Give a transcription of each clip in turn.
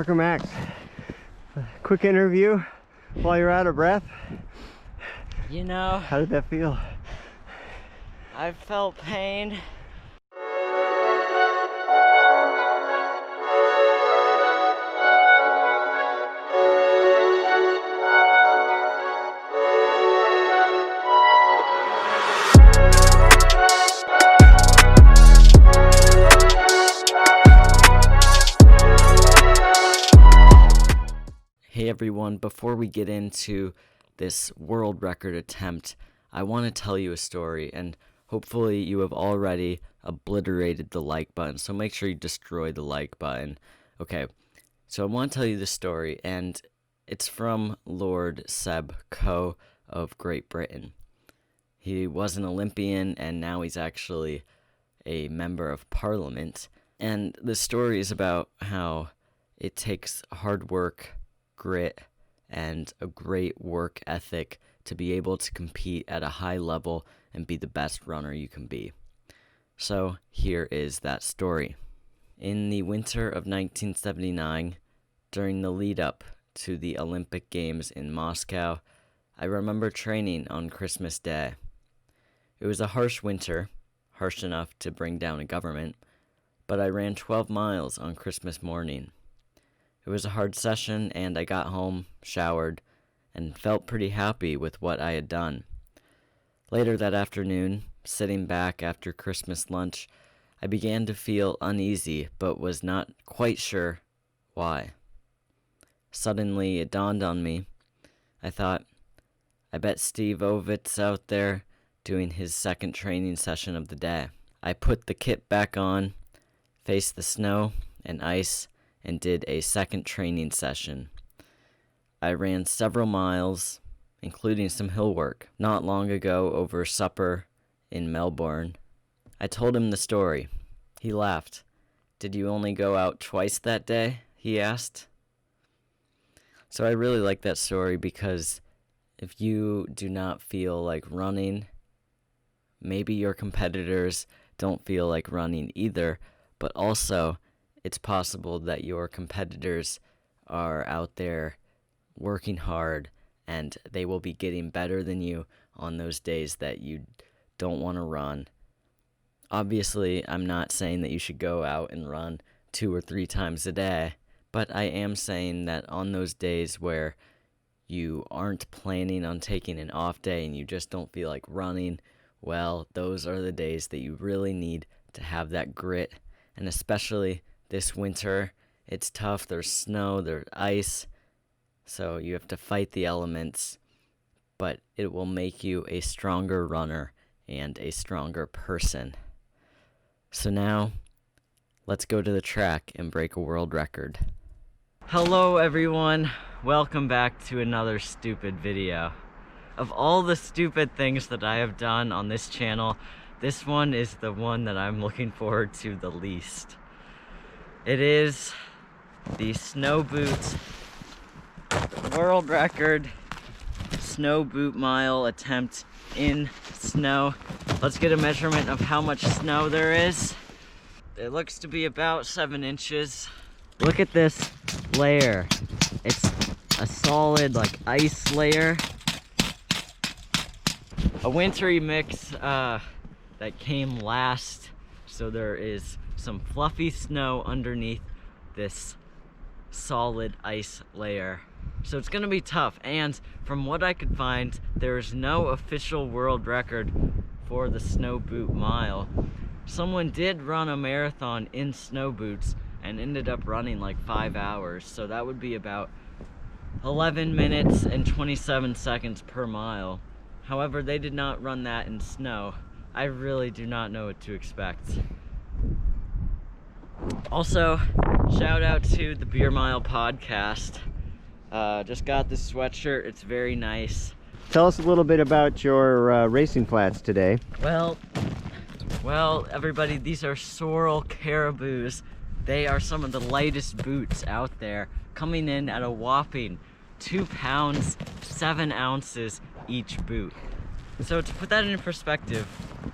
Parker Max. Quick interview while you're out of breath. You know, How did that feel? I felt pain. Hey everyone, before we get into this world record attempt, I want to tell you a story, and hopefully you have already obliterated the like button, so make sure you destroy the like button. Okay, so I want to tell you this story, and it's from Lord Seb Coe of Great Britain. He was an Olympian, and now he's actually a member of Parliament, and the story is about how it takes hard work, grit, and a great work ethic to be able to compete at a high level and be the best runner you can be. So here is that story. In the winter of 1979, during the lead up to the Olympic Games in Moscow, I remember training on Christmas Day. It was a harsh winter, harsh enough to bring down a government, but I ran 12 miles on Christmas morning. It was a hard session, and I got home, showered, and felt pretty happy with what I had done. Later that afternoon, sitting back after Christmas lunch, I began to feel uneasy, but was not quite sure why. Suddenly, it dawned on me. I thought, I bet Steve Ovett's out there doing his second training session of the day. I put the kit back on, faced the snow and ice, and did a second training session. I ran several miles, including some hill work, not long ago over supper in Melbourne. I told him the story. He laughed. "Did you only go out twice that day?" he asked. So I really like that story because if you do not feel like running, maybe your competitors don't feel like running either, but also it's possible that your competitors are out there working hard and they will be getting better than you on those days that you don't want to run. Obviously, I'm not saying that you should go out and run 2 or 3 times a day, but I am saying that on those days where you aren't planning on taking an off day and you just don't feel like running, well, those are the days that you really need to have that grit, and especially this winter, it's tough. There's snow, there's ice, so you have to fight the elements, but it will make you a stronger runner and a stronger person. So now, let's go to the track and break a world record. Hello everyone, welcome back to another stupid video. Of all the stupid things that I have done on this channel, this one is the one that I'm looking forward to the least. It is the snow boot world record snow boot mile attempt in snow. Let's get a measurement of how much snow there is. It looks to be about 7 inches. Look at this layer. It's a solid like ice layer. A wintry mix that came last, so there is some fluffy snow underneath this solid ice layer. So it's gonna be tough, and from what I could find, there is no official world record for the snow boot mile. Someone did run a marathon in snow boots and ended up running like 5 hours, so that would be about 11 minutes and 27 seconds per mile. However, they did not run that in snow. I really do not know what to expect. Also, shout out to the Beer Mile podcast. Just got this sweatshirt, it's very nice. Tell us a little bit about your racing flats today. Well, everybody, these are Sorel Caribous. They are some of the lightest boots out there, coming in at a whopping 2 pounds, 7 ounces each boot. So to put that into perspective,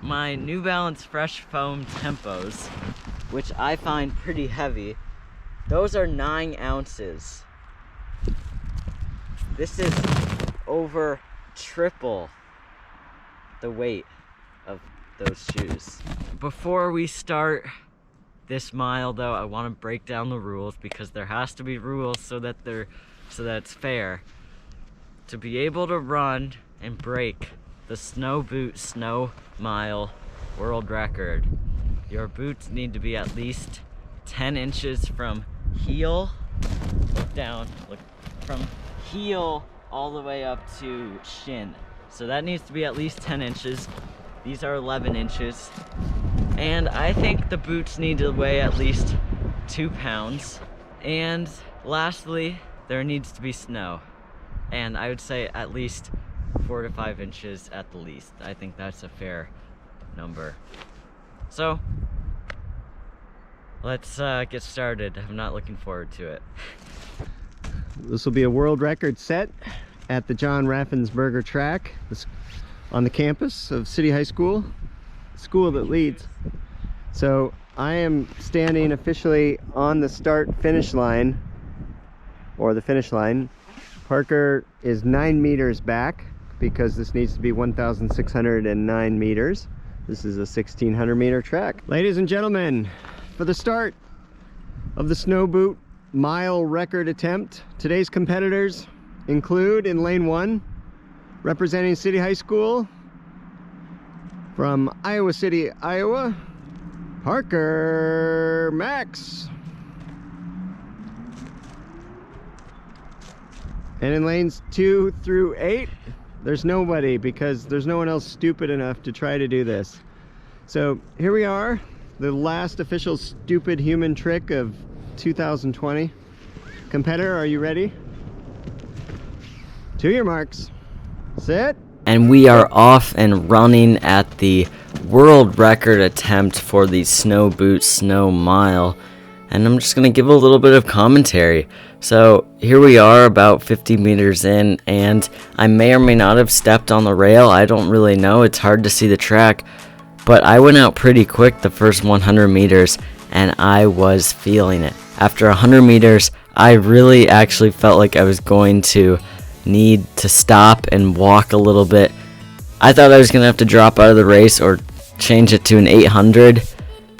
my New Balance Fresh Foam Tempos, which I find pretty heavy, Those are 9 ounces. This is over triple the weight of those shoes. Before we start this mile though, I want to break down the rules because there has to be rules so that it's fair. To be able to run and break the snow boot snow mile world record, your boots need to be at least 10 inches from heel, look down, look from heel all the way up to shin. So that needs to be at least 10 inches. These are 11 inches. And I think the boots need to weigh at least 2 pounds. And lastly, there needs to be snow. And I would say at least 4 to 5 inches at the least. I think that's a fair number. So, let's get started. I'm not looking forward to it. This will be a world record set at the John Raffensperger track on the campus of City High School, school that leads. So I am standing officially on the start-finish line, or the finish line. Parker is 9 meters back because this needs to be 1,609 meters. This is a 1,600 meter track. Ladies and gentlemen, for the start of the snow boot mile record attempt, today's competitors include, in lane 1, representing City High School from Iowa City, Iowa, Parker Max. And in lanes 2 through 8, there's nobody because there's no one else stupid enough to try to do this. So here we are, the last official stupid human trick of 2020. Competitor, are you ready? To your marks. Set. And we are off and running at the world record attempt for the snow boot snow mile. And I'm just going to give a little bit of commentary. So here we are about 50 meters in, and I may or may not have stepped on the rail. I don't really know. It's hard to see the track. But I went out pretty quick the first 100 meters, and I was feeling it. After 100 meters, I really actually felt like I was going to need to stop and walk a little bit. I thought I was going to have to drop out of the race or change it to an 800.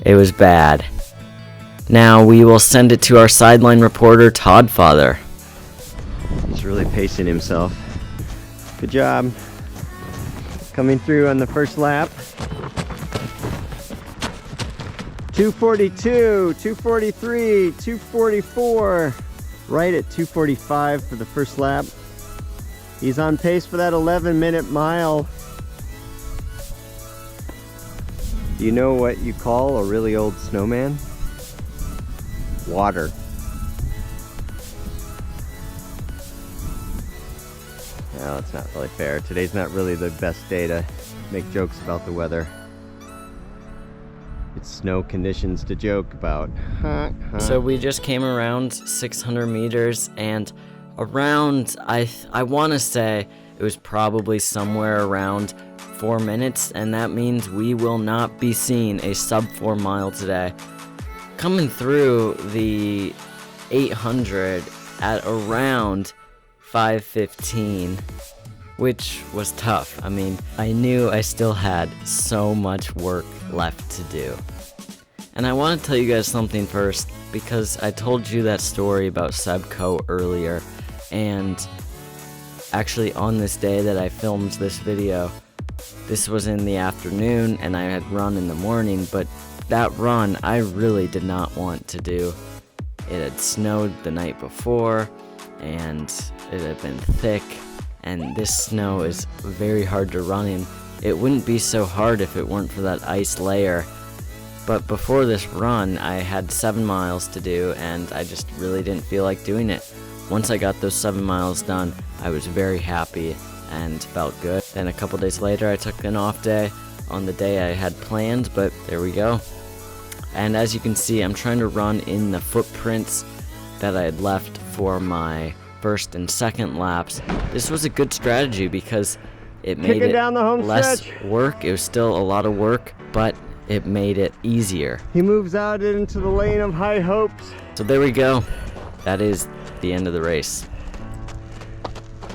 It was bad. Now we will send it to our sideline reporter, Todd Father. He's really pacing himself. Good job. Coming through on the first lap. 242, 243, 244. Right at 245 for the first lap. He's on pace for that 11-minute mile. Do you know what you call a really old snowman? Water. No, it's not really fair. Today's not really the best day to make jokes about the weather. It's snow conditions to joke about. So we just came around 600 meters, and around, I want to say it was probably somewhere around 4 minutes, and that means we will not be seeing a sub 4 mile today. Coming through the 800 at around 5:15, which was tough. I mean, I knew I still had so much work left to do. And I want to tell you guys something first, because I told you that story about Seb Coe earlier, and actually on this day that I filmed this video, this was in the afternoon and I had run in the morning, but that run I really did not want to do. It had snowed the night before and it had been thick, and this snow is very hard to run in. It wouldn't be so hard if it weren't for that ice layer. But before this run, I had 7 miles to do, and I just really didn't feel like doing it. Once I got those 7 miles done, I was very happy and felt good. Then a couple days later, I took an off day on the day I had planned, but there we go. And as you can see, I'm trying to run in the footprints that I had left for my first and second laps. This was a good strategy because it made it down the home less stretch. work. It was still a lot of work, but it made it easier. He moves out into the lane of high hopes. So there we go. That is the end of the race.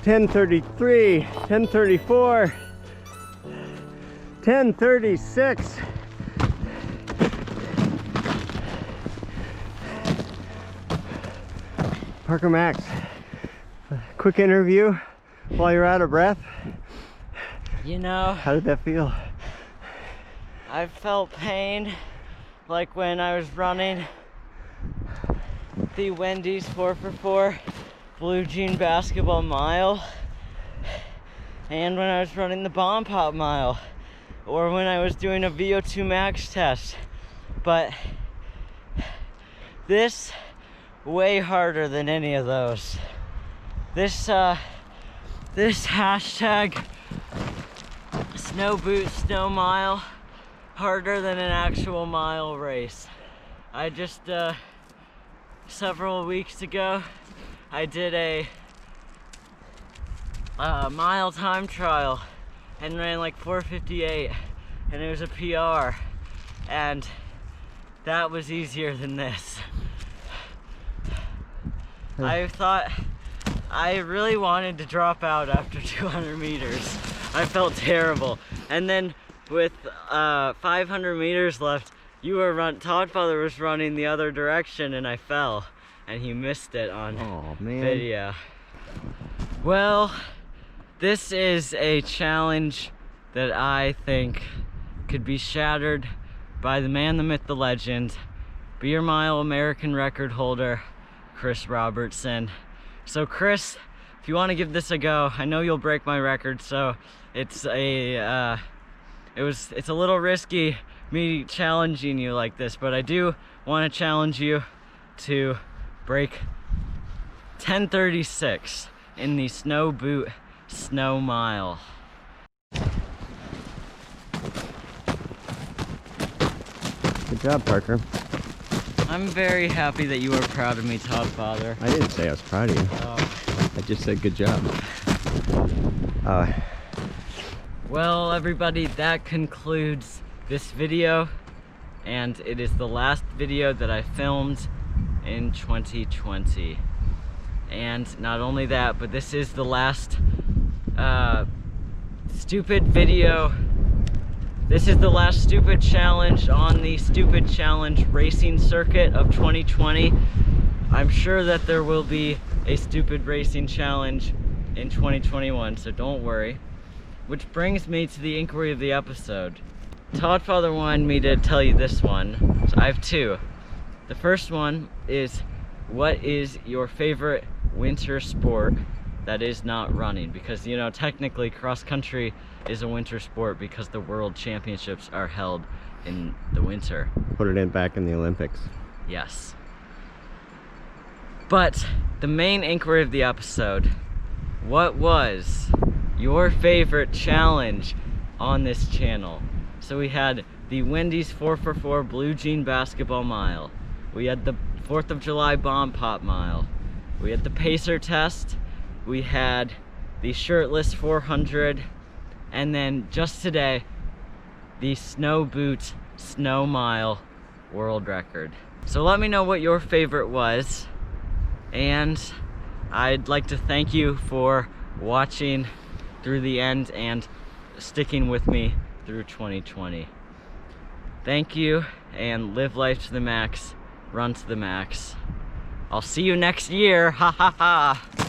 10:33, 10:34, 10:36. Parker Max, quick interview while you're out of breath. You know, How did that feel? I felt pain like when I was running the Wendy's 4x4 Blue Jean Basketball Mile, and when I was running the Bomb Pop Mile, or when I was doing a VO2 max test. But this, way harder than any of those. This hashtag snow boot snow mile, harder than an actual mile race. I just several weeks ago I did a mile time trial and ran like 4:58, and it was a PR, and that was easier than this. I thought I really wanted to drop out after 200 meters. I felt terrible. And then with 500 meters left, Toddfather was running the other direction, and I fell, and he missed it on video. Well, this is a challenge that I think could be shattered by the man, the myth, the legend, beer mile American record holder, Chris Robertson. So Chris, if you want to give this a go, I know you'll break my record, so it's a little risky me challenging you like this, but I do want to challenge you to break 10:36 in the snow boot snow mile. Good job, Parker. I'm very happy that you are proud of me, Toddfather. I didn't say I was proud of you. Oh. I just said good job. Well, everybody, that concludes this video, and it is the last video that I filmed in 2020. And not only that, but this is the last stupid video. This is the last stupid challenge on the Stupid Challenge racing circuit of 2020. I'm sure that there will be a stupid racing challenge in 2021, so don't worry. Which brings me to the inquiry of the episode. Toddfather wanted me to tell you this one, so I have two. The first one is, what is your favorite winter sport that is not running? Because, you know, technically cross country is a winter sport because the world championships are held in the winter. Put it back in the Olympics. Yes. But the main inquiry of the episode, what was your favorite challenge on this channel? So we had the Wendy's 4x4 Blue Jean Basketball Mile. We had the 4th of July Bomb Pop Mile. We had the Pacer Test. We had the Shirtless 400. And then just today, the Snow Boot Snow Mile world record. So let me know what your favorite was. And I'd like to thank you for watching through the end and sticking with me through 2020. Thank you, and live life to the max, run to the max. I'll see you next year, ha ha ha.